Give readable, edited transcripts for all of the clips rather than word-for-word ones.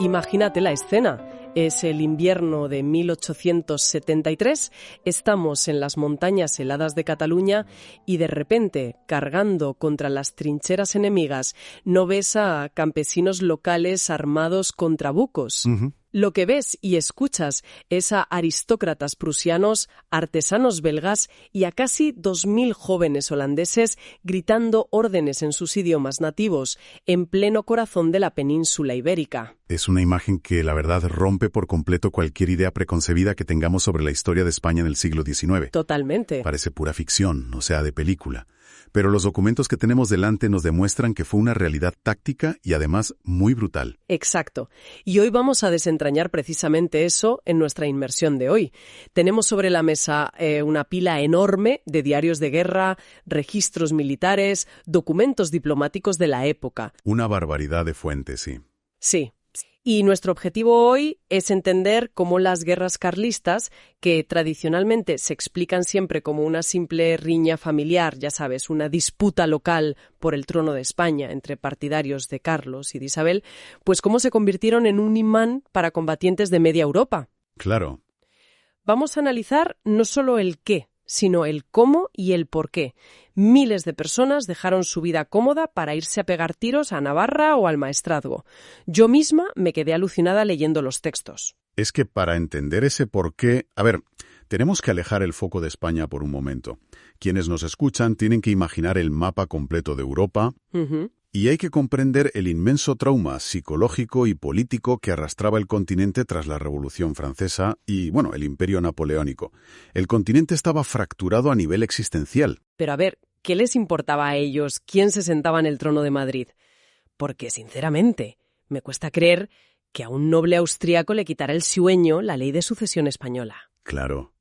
Imagínate la escena. Es el invierno de 1873, estamos en las montañas heladas de Cataluña y de repente, cargando contra las trincheras enemigas, no ves a campesinos locales armados con trabucos. Lo que ves y escuchas es a aristócratas prusianos, artesanos belgas y a casi 2.000 jóvenes holandeses gritando órdenes en sus idiomas nativos, en pleno corazón de la península ibérica. Es una imagen que, la verdad, rompe por completo cualquier idea preconcebida que tengamos sobre la historia de España en el siglo XIX. Totalmente. Parece pura ficción, o sea, de película. Pero los documentos que tenemos delante nos demuestran que fue una realidad táctica y además muy brutal. Exacto. Y hoy vamos a desentrañar precisamente eso en nuestra inmersión de hoy. Tenemos sobre la mesa una pila enorme de diarios de guerra, registros militares, documentos diplomáticos de la época. Una barbaridad de fuentes, sí. Sí. Y nuestro objetivo hoy es entender cómo las guerras carlistas, que tradicionalmente se explican siempre como una simple riña familiar, ya sabes, una disputa local por el trono de España entre partidarios de Carlos y de Isabel, pues cómo se convirtieron en un imán para combatientes de media Europa. Claro. Vamos a analizar no solo el qué, sino el cómo y el por qué. Miles de personas dejaron su vida cómoda para irse a pegar tiros a Navarra o al Maestrazgo. Yo misma me quedé alucinada leyendo los textos. Es que para entender ese por qué... tenemos que alejar el foco de España por un momento. Quienes nos escuchan tienen que imaginar el mapa completo de Europa... Y hay que comprender el inmenso trauma psicológico y político que arrastraba el continente tras la Revolución Francesa y, el Imperio Napoleónico. El continente estaba fracturado a nivel existencial. Pero a ver, ¿qué les importaba a ellos quién se sentaba en el trono de Madrid? Porque, sinceramente, me cuesta creer que a un noble austriaco le quitara el sueño la ley de sucesión española. Claro,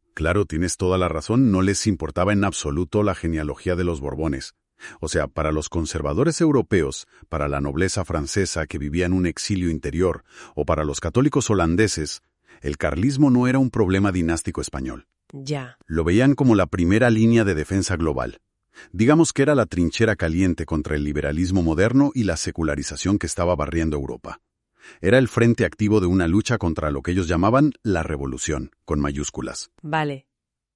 tienes toda la razón. No les importaba en absoluto la genealogía de los Borbones. O sea, para los conservadores europeos, para la nobleza francesa que vivía en un exilio interior, o para los católicos holandeses, el carlismo no era un problema dinástico español. Ya. Lo veían como la primera línea de defensa global. Digamos que era la trinchera caliente contra el liberalismo moderno y la secularización que estaba barriendo Europa. Era el frente activo de una lucha contra lo que ellos llamaban la revolución, con mayúsculas. Vale.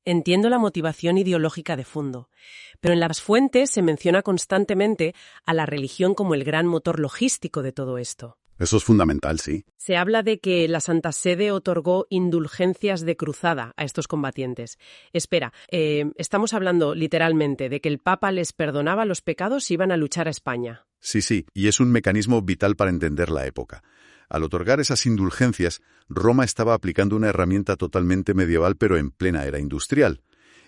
Entiendo la motivación ideológica de fondo, pero en las fuentes se menciona constantemente a la religión como el gran motor logístico de todo esto. Eso es fundamental, sí. Se habla de que la Santa Sede otorgó indulgencias de cruzada a estos combatientes. Espera, estamos hablando literalmente de que el Papa les perdonaba los pecados si iban a luchar a España. Sí, y es un mecanismo vital para entender la época. Al otorgar esas indulgencias, Roma estaba aplicando una herramienta totalmente medieval pero en plena era industrial.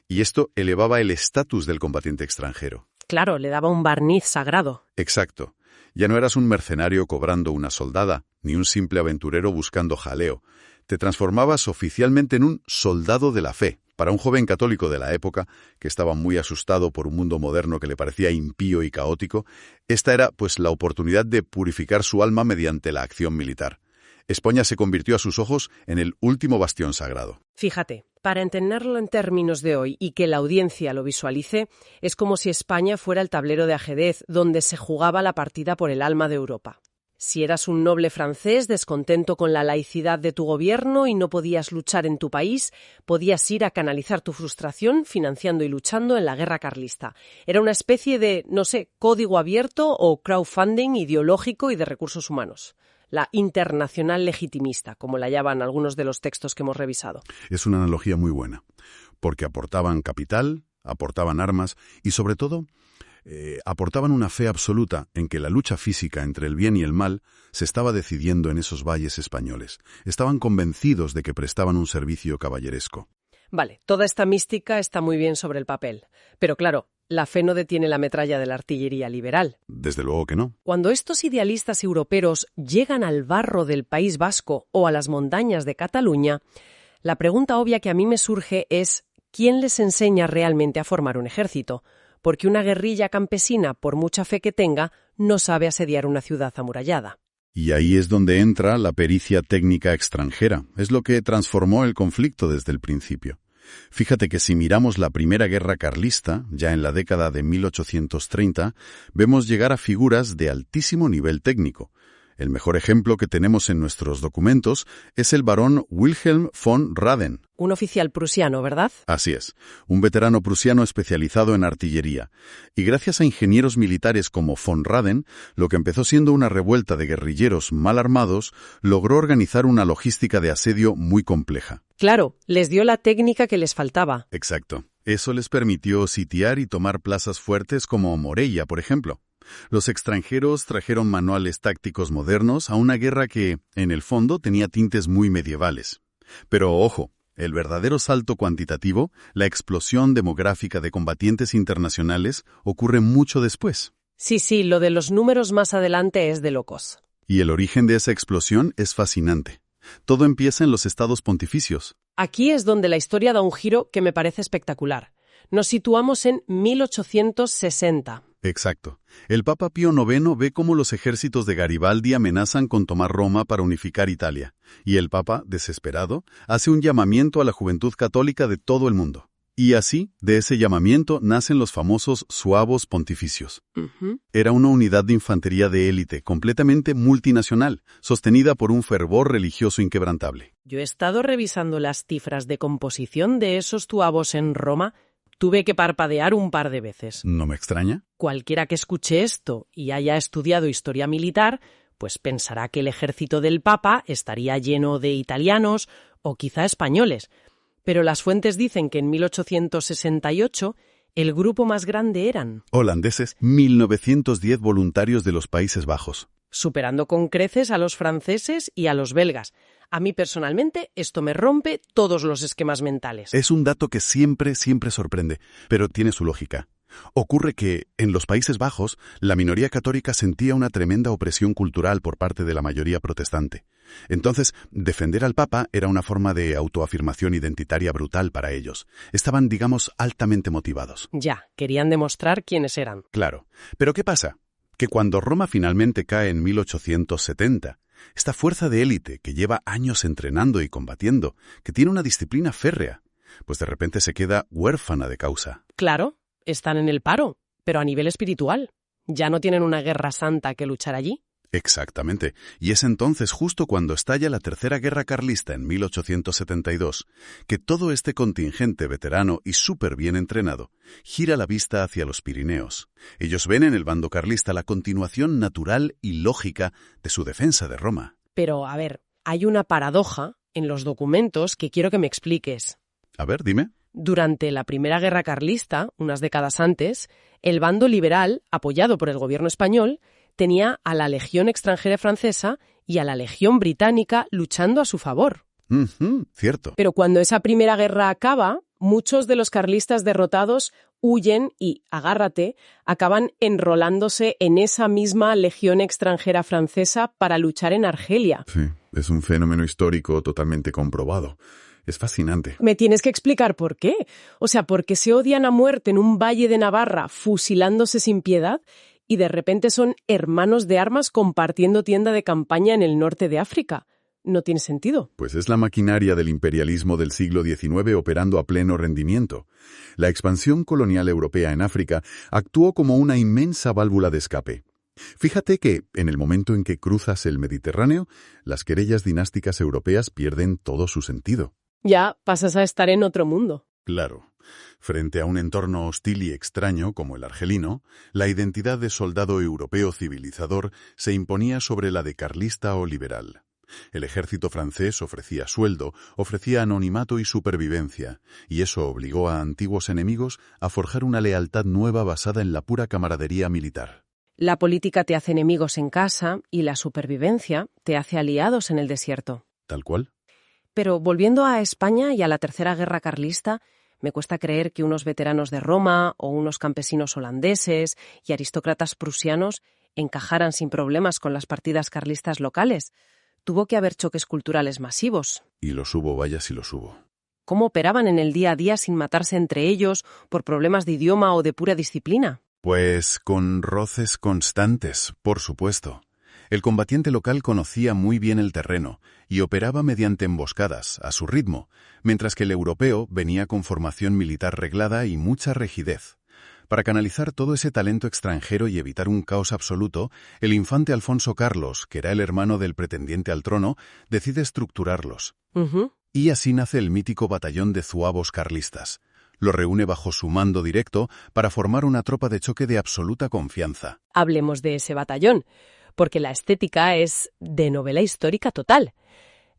Y esto elevaba el estatus del combatiente extranjero. Claro, le daba un barniz sagrado. Exacto. Ya no eras un mercenario cobrando una soldada, ni un simple aventurero buscando jaleo. Te transformabas oficialmente en un soldado de la fe. Para un joven católico de la época, que estaba muy asustado por un mundo moderno que le parecía impío y caótico, esta era, la oportunidad de purificar su alma mediante la acción militar. España se convirtió a sus ojos en el último bastión sagrado. Fíjate, para entenderlo en términos de hoy y que la audiencia lo visualice, es como si España fuera el tablero de ajedrez donde se jugaba la partida por el alma de Europa. Si eras un noble francés descontento con la laicidad de tu gobierno y no podías luchar en tu país, podías ir a canalizar tu frustración financiando y luchando en la guerra carlista. Era una especie de, código abierto o crowdfunding ideológico y de recursos humanos. La internacional legitimista, como la llaman algunos de los textos que hemos revisado. Es una analogía muy buena, porque aportaban capital, aportaban armas y, sobre todo, aportaban una fe absoluta en que la lucha física entre el bien y el mal se estaba decidiendo en esos valles españoles. Estaban convencidos de que prestaban un servicio caballeresco. Vale, toda esta mística está muy bien sobre el papel. Pero claro, la fe no detiene la metralla de la artillería liberal. Desde luego que no. Cuando estos idealistas europeos llegan al barro del País Vasco o a las montañas de Cataluña, la pregunta obvia que a mí me surge es ¿quién les enseña realmente a formar un ejército? Porque una guerrilla campesina, por mucha fe que tenga, no sabe asediar una ciudad amurallada. Y ahí es donde entra la pericia técnica extranjera. Es lo que transformó el conflicto desde el principio. Fíjate que si miramos la primera guerra carlista, ya en la década de 1830, vemos llegar a figuras de altísimo nivel técnico. El mejor ejemplo que tenemos en nuestros documentos es el barón Wilhelm von Raden. Un oficial prusiano, ¿verdad? Así es, un veterano prusiano especializado en artillería. Y gracias a ingenieros militares como von Raden, lo que empezó siendo una revuelta de guerrilleros mal armados, logró organizar una logística de asedio muy compleja. Claro, les dio la técnica que les faltaba. Exacto. Eso les permitió sitiar y tomar plazas fuertes como Morella, por ejemplo. Los extranjeros trajeron manuales tácticos modernos a una guerra que, en el fondo, tenía tintes muy medievales. Pero, ojo, el verdadero salto cuantitativo, la explosión demográfica de combatientes internacionales, ocurre mucho después. Sí, lo de los números más adelante es de locos. Y el origen de esa explosión es fascinante. Todo empieza en los estados pontificios. Aquí es donde la historia da un giro que me parece espectacular. Nos situamos en 1860. Exacto. El Papa Pío IX ve cómo los ejércitos de Garibaldi amenazan con tomar Roma para unificar Italia, y el Papa, desesperado, hace un llamamiento a la juventud católica de todo el mundo. Y así, de ese llamamiento, nacen los famosos Suavos Pontificios. Era una unidad de infantería de élite, completamente multinacional, sostenida por un fervor religioso inquebrantable. Yo he estado revisando las cifras de composición de esos Suavos en Roma. Tuve que parpadear un par de veces. ¿No me extraña? Cualquiera que escuche esto y haya estudiado historia militar, pues pensará que el ejército del Papa estaría lleno de italianos o quizá españoles. Pero las fuentes dicen que en 1868 el grupo más grande eran holandeses, 1910 voluntarios de los Países Bajos. Superando con creces a los franceses y a los belgas. A mí personalmente esto me rompe todos los esquemas mentales. Es un dato que siempre sorprende, pero tiene su lógica. Ocurre que, en los Países Bajos, la minoría católica sentía una tremenda opresión cultural por parte de la mayoría protestante. Entonces, defender al Papa era una forma de autoafirmación identitaria brutal para ellos. Estaban, digamos, altamente motivados. Ya, querían demostrar quiénes eran. Claro. Pero ¿qué pasa? Que cuando Roma finalmente cae en 1870, esta fuerza de élite que lleva años entrenando y combatiendo, que tiene una disciplina férrea, pues de repente se queda huérfana de causa. Claro, están en el paro, pero a nivel espiritual. Ya no tienen una guerra santa que luchar allí. Exactamente. Y es entonces justo cuando estalla la Tercera Guerra Carlista en 1872, que todo este contingente veterano y súper bien entrenado gira la vista hacia los Pirineos. Ellos ven en el bando carlista la continuación natural y lógica de su defensa de Roma. Pero, a ver, hay una paradoja en los documentos que quiero que me expliques. A ver, dime. Durante la Primera Guerra Carlista, unas décadas antes, el bando liberal, apoyado por el gobierno español, tenía a la Legión extranjera francesa y a la Legión británica luchando a su favor. Cierto. Pero cuando esa primera guerra acaba, muchos de los carlistas derrotados huyen y, agárrate, acaban enrolándose en esa misma Legión extranjera francesa para luchar en Argelia. Sí, es un fenómeno histórico totalmente comprobado. Es fascinante. Me tienes que explicar por qué. O sea, porque se odian a muerte en un valle de Navarra, fusilándose sin piedad, y de repente son hermanos de armas compartiendo tienda de campaña en el norte de África. No tiene sentido. Pues es la maquinaria del imperialismo del siglo XIX operando a pleno rendimiento. La expansión colonial europea en África actuó como una inmensa válvula de escape. Fíjate que, en el momento en que cruzas el Mediterráneo, las querellas dinásticas europeas pierden todo su sentido. Ya pasas a estar en otro mundo. Claro. Frente a un entorno hostil y extraño como el argelino, la identidad de soldado europeo civilizador se imponía sobre la de carlista o liberal. El ejército francés ofrecía sueldo, ofrecía anonimato y supervivencia, y eso obligó a antiguos enemigos a forjar una lealtad nueva basada en la pura camaradería militar. La política te hace enemigos en casa y la supervivencia te hace aliados en el desierto. ¿Tal cual? Pero volviendo a España y a la Tercera Guerra Carlista, me cuesta creer que unos veteranos de Roma o unos campesinos holandeses y aristócratas prusianos encajaran sin problemas con las partidas carlistas locales. Tuvo que haber choques culturales masivos. Y los hubo, vaya si los hubo. ¿Cómo operaban en el día a día sin matarse entre ellos por problemas de idioma o de pura disciplina? Pues con roces constantes, por supuesto. El combatiente local conocía muy bien el terreno y operaba mediante emboscadas, a su ritmo, mientras que el europeo venía con formación militar reglada y mucha rigidez. Para canalizar todo ese talento extranjero y evitar un caos absoluto, el infante Alfonso Carlos, que era el hermano del pretendiente al trono, decide estructurarlos. Y así nace el mítico batallón de zuavos carlistas. Lo reúne bajo su mando directo para formar una tropa de choque de absoluta confianza. Hablemos de ese batallón, porque la estética es de novela histórica total.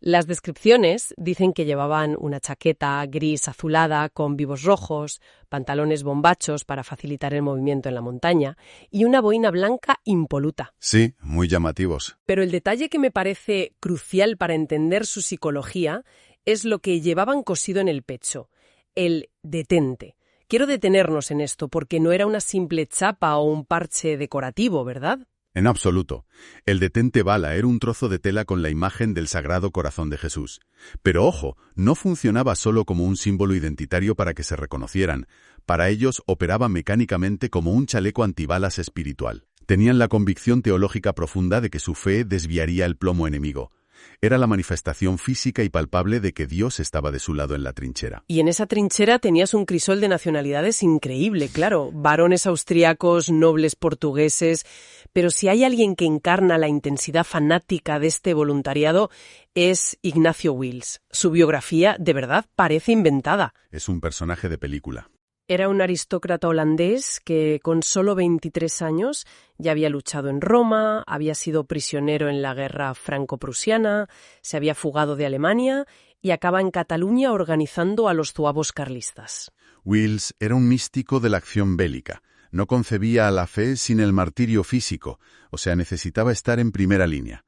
Las descripciones dicen que llevaban una chaqueta gris azulada con vivos rojos, pantalones bombachos para facilitar el movimiento en la montaña y una boina blanca impoluta. Sí, muy llamativos. Pero el detalle que me parece crucial para entender su psicología es lo que llevaban cosido en el pecho, el detente. Quiero detenernos en esto porque no era una simple chapa o un parche decorativo, ¿verdad? En absoluto. El detente bala era un trozo de tela con la imagen del Sagrado Corazón de Jesús. Pero ojo, no funcionaba solo como un símbolo identitario para que se reconocieran. Para ellos operaba mecánicamente como un chaleco antibalas espiritual. Tenían la convicción teológica profunda de que su fe desviaría el plomo enemigo. Era la manifestación física y palpable de que Dios estaba de su lado en la trinchera. Y en esa trinchera tenías un crisol de nacionalidades increíble, claro. Varones austríacos, nobles portugueses. Pero si hay alguien que encarna la intensidad fanática de este voluntariado, es Ignacio Wills. Su biografía, de verdad, parece inventada. Es un personaje de película. Era un aristócrata holandés que con solo 23 años ya había luchado en Roma, había sido prisionero en la guerra franco-prusiana, se había fugado de Alemania y acaba en Cataluña organizando a los zuavos carlistas. Wills era un místico de la acción bélica. No concebía a la fe sin el martirio físico, o sea, necesitaba estar en primera línea.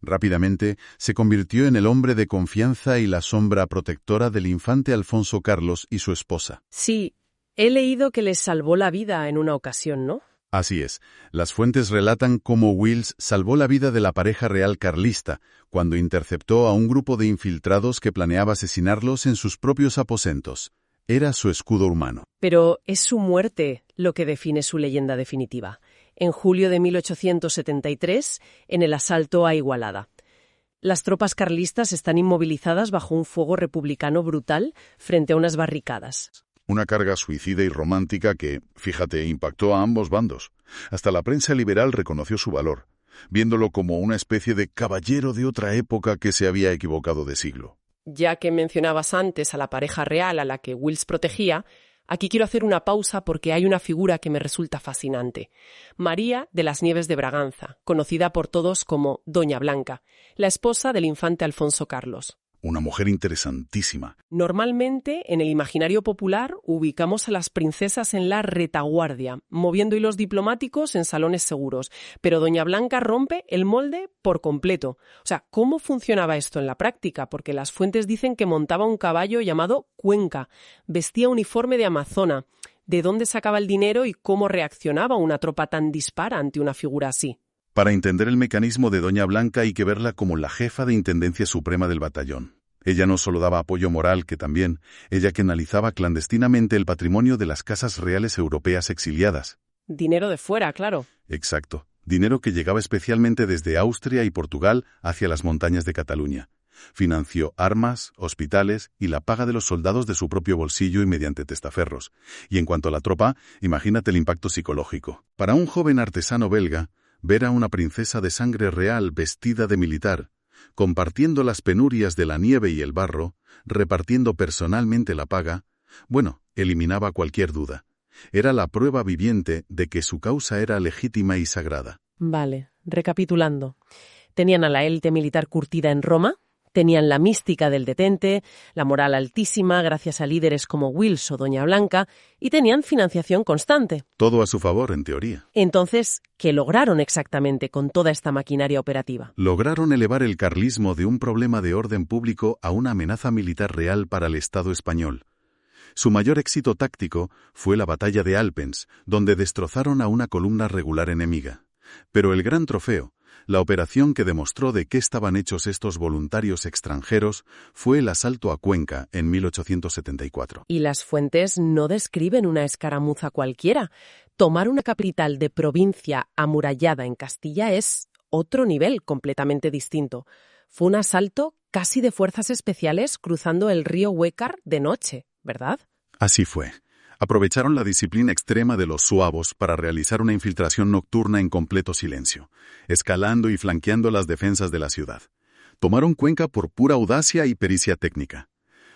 Rápidamente se convirtió en el hombre de confianza y la sombra protectora del infante Alfonso Carlos y su esposa. Sí. He leído que les salvó la vida en una ocasión, ¿no? Así es. Las fuentes relatan cómo Wills salvó la vida de la pareja real carlista cuando interceptó a un grupo de infiltrados que planeaba asesinarlos en sus propios aposentos. Era su escudo humano. Pero es su muerte lo que define su leyenda definitiva. En julio de 1873, en el asalto a Igualada. Las tropas carlistas están inmovilizadas bajo un fuego republicano brutal frente a unas barricadas. Una carga suicida y romántica que, fíjate, impactó a ambos bandos. Hasta la prensa liberal reconoció su valor, viéndolo como una especie de caballero de otra época que se había equivocado de siglo. Ya que mencionabas antes a la pareja real a la que Wills protegía, aquí quiero hacer una pausa porque hay una figura que me resulta fascinante. María de las Nieves de Braganza, conocida por todos como Doña Blanca, la esposa del infante Alfonso Carlos. Una mujer interesantísima. Normalmente, en el imaginario popular, ubicamos a las princesas en la retaguardia, moviendo hilos diplomáticos en salones seguros. Pero Doña Blanca rompe el molde por completo. O sea, ¿cómo funcionaba esto en la práctica? Porque las fuentes dicen que montaba un caballo llamado Cuenca, vestía uniforme de amazona. ¿De dónde sacaba el dinero y cómo reaccionaba una tropa tan dispara ante una figura así? Para entender el mecanismo de Doña Blanca hay que verla como la jefa de Intendencia Suprema del batallón. Ella no solo daba apoyo moral, que también, ella que analizaba clandestinamente el patrimonio de las casas reales europeas exiliadas. Dinero de fuera, claro. Exacto. Dinero que llegaba especialmente desde Austria y Portugal hacia las montañas de Cataluña. Financió armas, hospitales y la paga de los soldados de su propio bolsillo y mediante testaferros. Y en cuanto a la tropa, imagínate el impacto psicológico. Para un joven artesano belga, ver a una princesa de sangre real vestida de militar, compartiendo las penurias de la nieve y el barro, repartiendo personalmente la paga, bueno, eliminaba cualquier duda. Era la prueba viviente de que su causa era legítima y sagrada. Vale, recapitulando. Tenían a la élite militar curtida en Roma, tenían la mística del detente, la moral altísima gracias a líderes como Wills o Doña Blanca, y tenían financiación constante. Todo a su favor, en teoría. Entonces, ¿qué lograron exactamente con toda esta maquinaria operativa? Lograron elevar el carlismo de un problema de orden público a una amenaza militar real para el Estado español. Su mayor éxito táctico fue la batalla de Alpens, donde destrozaron a una columna regular enemiga. Pero el gran trofeo, la operación que demostró de qué estaban hechos estos voluntarios extranjeros, fue el asalto a Cuenca en 1874. Y las fuentes no describen una escaramuza cualquiera. Tomar una capital de provincia amurallada en Castilla es otro nivel completamente distinto. Fue un asalto casi de fuerzas especiales cruzando el río Huécar de noche, ¿verdad? Así fue. Aprovecharon la disciplina extrema de los zuavos para realizar una infiltración nocturna en completo silencio, escalando y flanqueando las defensas de la ciudad. Tomaron Cuenca por pura audacia y pericia técnica.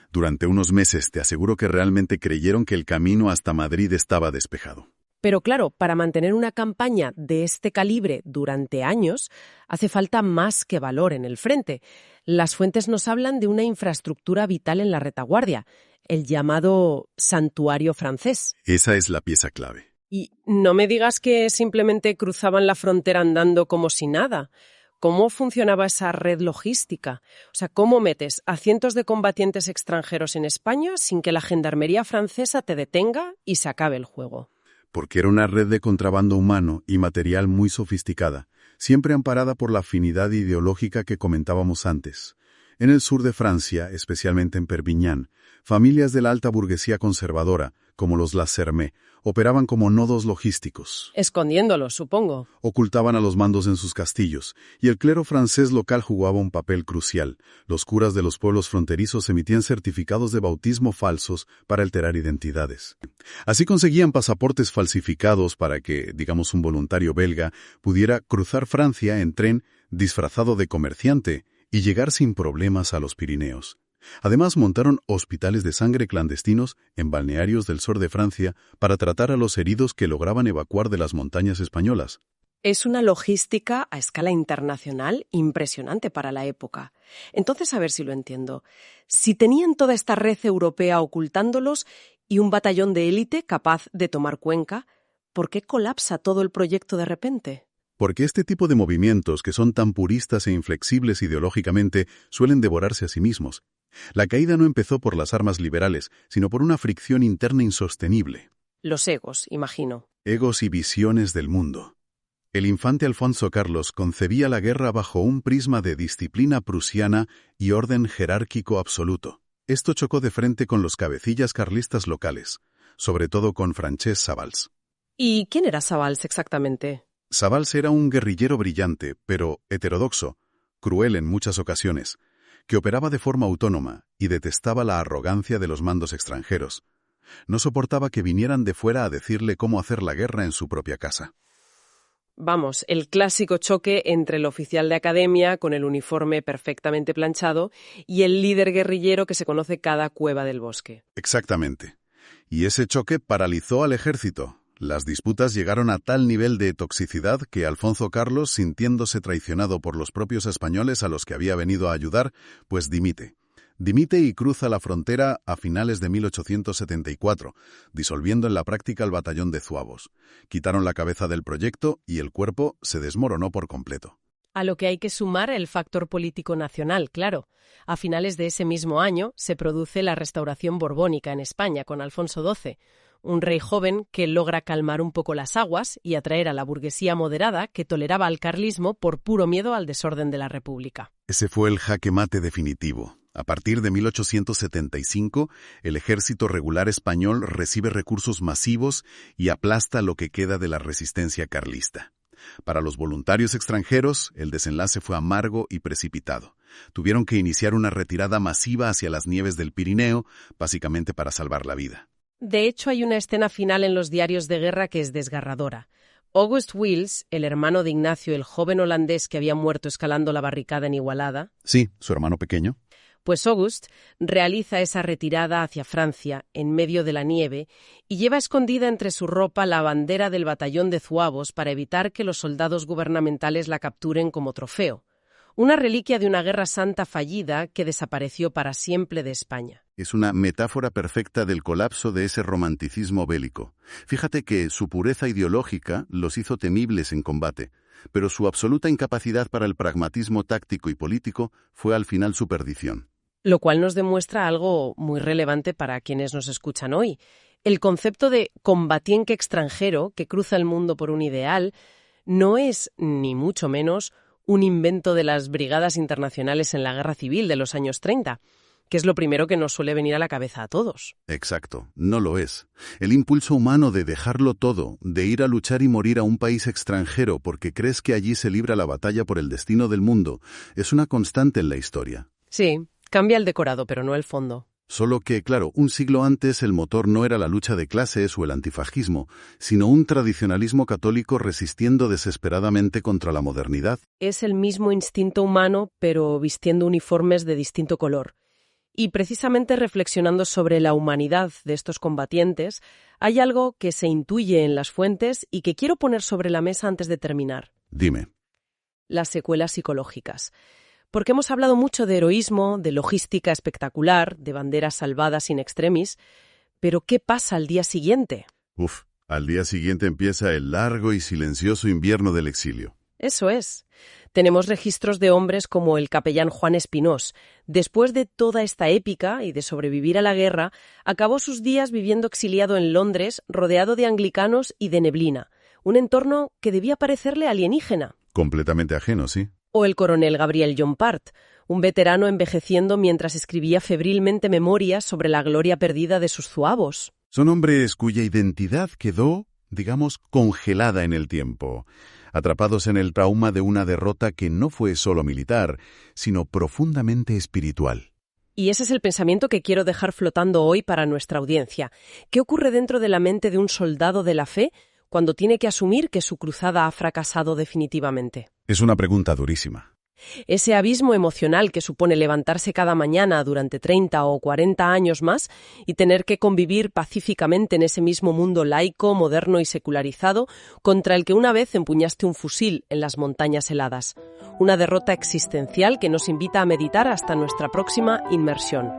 Durante unos meses te aseguro que realmente creyeron que el camino hasta Madrid estaba despejado. Pero claro, para mantener una campaña de este calibre durante años, hace falta más que valor en el frente. Las fuentes nos hablan de una infraestructura vital en la retaguardia, el llamado santuario francés. Esa es la pieza clave. Y no me digas que simplemente cruzaban la frontera andando como si nada. ¿Cómo funcionaba esa red logística? O sea, ¿cómo metes a cientos de combatientes extranjeros en España sin que la gendarmería francesa te detenga y se acabe el juego? Porque era una red de contrabando humano y material muy sofisticada, siempre amparada por la afinidad ideológica que comentábamos antes. En el sur de Francia, especialmente en Perpiñán, familias de la alta burguesía conservadora, como los Lassermé, operaban como nodos logísticos. Escondiéndolos, supongo. Ocultaban a los mandos en sus castillos, y el clero francés local jugaba un papel crucial. Los curas de los pueblos fronterizos emitían certificados de bautismo falsos para alterar identidades. Así conseguían pasaportes falsificados para que, digamos, un voluntario belga pudiera cruzar Francia en tren disfrazado de comerciante y llegar sin problemas a los Pirineos. Además, montaron hospitales de sangre clandestinos en balnearios del sur de Francia para tratar a los heridos que lograban evacuar de las montañas españolas. Es una logística a escala internacional impresionante para la época. Entonces, a ver si lo entiendo. Si tenían toda esta red europea ocultándolos y un batallón de élite capaz de tomar Cuenca, ¿por qué colapsa todo el proyecto de repente? Porque este tipo de movimientos, que son tan puristas e inflexibles ideológicamente, suelen devorarse a sí mismos. La caída no empezó por las armas liberales, sino por una fricción interna insostenible. Los egos, imagino. Egos y visiones del mundo. El infante Alfonso Carlos concebía la guerra bajo un prisma de disciplina prusiana y orden jerárquico absoluto. Esto chocó de frente con los cabecillas carlistas locales, sobre todo con Francesc Savals. ¿Y quién era Savals exactamente? Savals era un guerrillero brillante, pero heterodoxo, cruel en muchas ocasiones, que operaba de forma autónoma y detestaba la arrogancia de los mandos extranjeros. No soportaba que vinieran de fuera a decirle cómo hacer la guerra en su propia casa. Vamos, el clásico choque entre el oficial de academia con el uniforme perfectamente planchado y el líder guerrillero que se conoce cada cueva del bosque. Exactamente. Y ese choque paralizó al ejército. Las disputas llegaron a tal nivel de toxicidad que Alfonso Carlos, sintiéndose traicionado por los propios españoles a los que había venido a ayudar, pues dimite. Dimite y cruza la frontera a finales de 1874, disolviendo en la práctica el batallón de zuavos. Quitaron la cabeza del proyecto y el cuerpo se desmoronó por completo. A lo que hay que sumar el factor político nacional, claro. A finales de ese mismo año se produce la restauración borbónica en España con Alfonso XII, un rey joven que logra calmar un poco las aguas y atraer a la burguesía moderada que toleraba al carlismo por puro miedo al desorden de la República. Ese fue el jaque mate definitivo. A partir de 1875, el ejército regular español recibe recursos masivos y aplasta lo que queda de la resistencia carlista. Para los voluntarios extranjeros, el desenlace fue amargo y precipitado. Tuvieron que iniciar una retirada masiva hacia las nieves del Pirineo, básicamente para salvar la vida. De hecho, hay una escena final en los diarios de guerra que es desgarradora. August Wills, el hermano de Ignacio, el joven holandés que había muerto escalando la barricada en Igualada. Sí, su hermano pequeño. Pues August realiza esa retirada hacia Francia, en medio de la nieve, y lleva escondida entre su ropa la bandera del batallón de zuavos para evitar que los soldados gubernamentales la capturen como trofeo. Una reliquia de una guerra santa fallida que desapareció para siempre de España. Es una metáfora perfecta del colapso de ese romanticismo bélico. Fíjate que su pureza ideológica los hizo temibles en combate, pero su absoluta incapacidad para el pragmatismo táctico y político fue al final su perdición. Lo cual nos demuestra algo muy relevante para quienes nos escuchan hoy. El concepto de combatiente extranjero que cruza el mundo por un ideal no es, ni mucho menos, un invento de las brigadas internacionales en la Guerra Civil de los años 30, que es lo primero que nos suele venir a la cabeza a todos. Exacto, no lo es. El impulso humano de dejarlo todo, de ir a luchar y morir a un país extranjero porque crees que allí se libra la batalla por el destino del mundo, es una constante en la historia. Sí, cambia el decorado, pero no el fondo. Solo que, claro, un siglo antes el motor no era la lucha de clases o el antifascismo, sino un tradicionalismo católico resistiendo desesperadamente contra la modernidad. Es el mismo instinto humano, pero vistiendo uniformes de distinto color. Y precisamente reflexionando sobre la humanidad de estos combatientes, hay algo que se intuye en las fuentes y que quiero poner sobre la mesa antes de terminar. Dime. Las secuelas psicológicas. Porque hemos hablado mucho de heroísmo, de logística espectacular, de banderas salvadas in extremis, pero ¿qué pasa al día siguiente? Al día siguiente empieza el largo y silencioso invierno del exilio. Eso es. Tenemos registros de hombres como el capellán Juan Espinós. Después de toda esta épica y de sobrevivir a la guerra, acabó sus días viviendo exiliado en Londres, rodeado de anglicanos y de neblina, un entorno que debía parecerle alienígena. Completamente ajeno, sí. O el coronel Gabriel Llompart, un veterano envejeciendo mientras escribía febrilmente memorias sobre la gloria perdida de sus zuavos. Son hombres cuya identidad quedó, digamos, congelada en el tiempo, atrapados en el trauma de una derrota que no fue solo militar, sino profundamente espiritual. Y ese es el pensamiento que quiero dejar flotando hoy para nuestra audiencia. ¿Qué ocurre dentro de la mente de un soldado de la fe cuando tiene que asumir que su cruzada ha fracasado definitivamente? Es una pregunta durísima. Ese abismo emocional que supone levantarse cada mañana durante 30 o 40 años más y tener que convivir pacíficamente en ese mismo mundo laico, moderno y secularizado contra el que una vez empuñaste un fusil en las montañas heladas. Una derrota existencial que nos invita a meditar hasta nuestra próxima inmersión.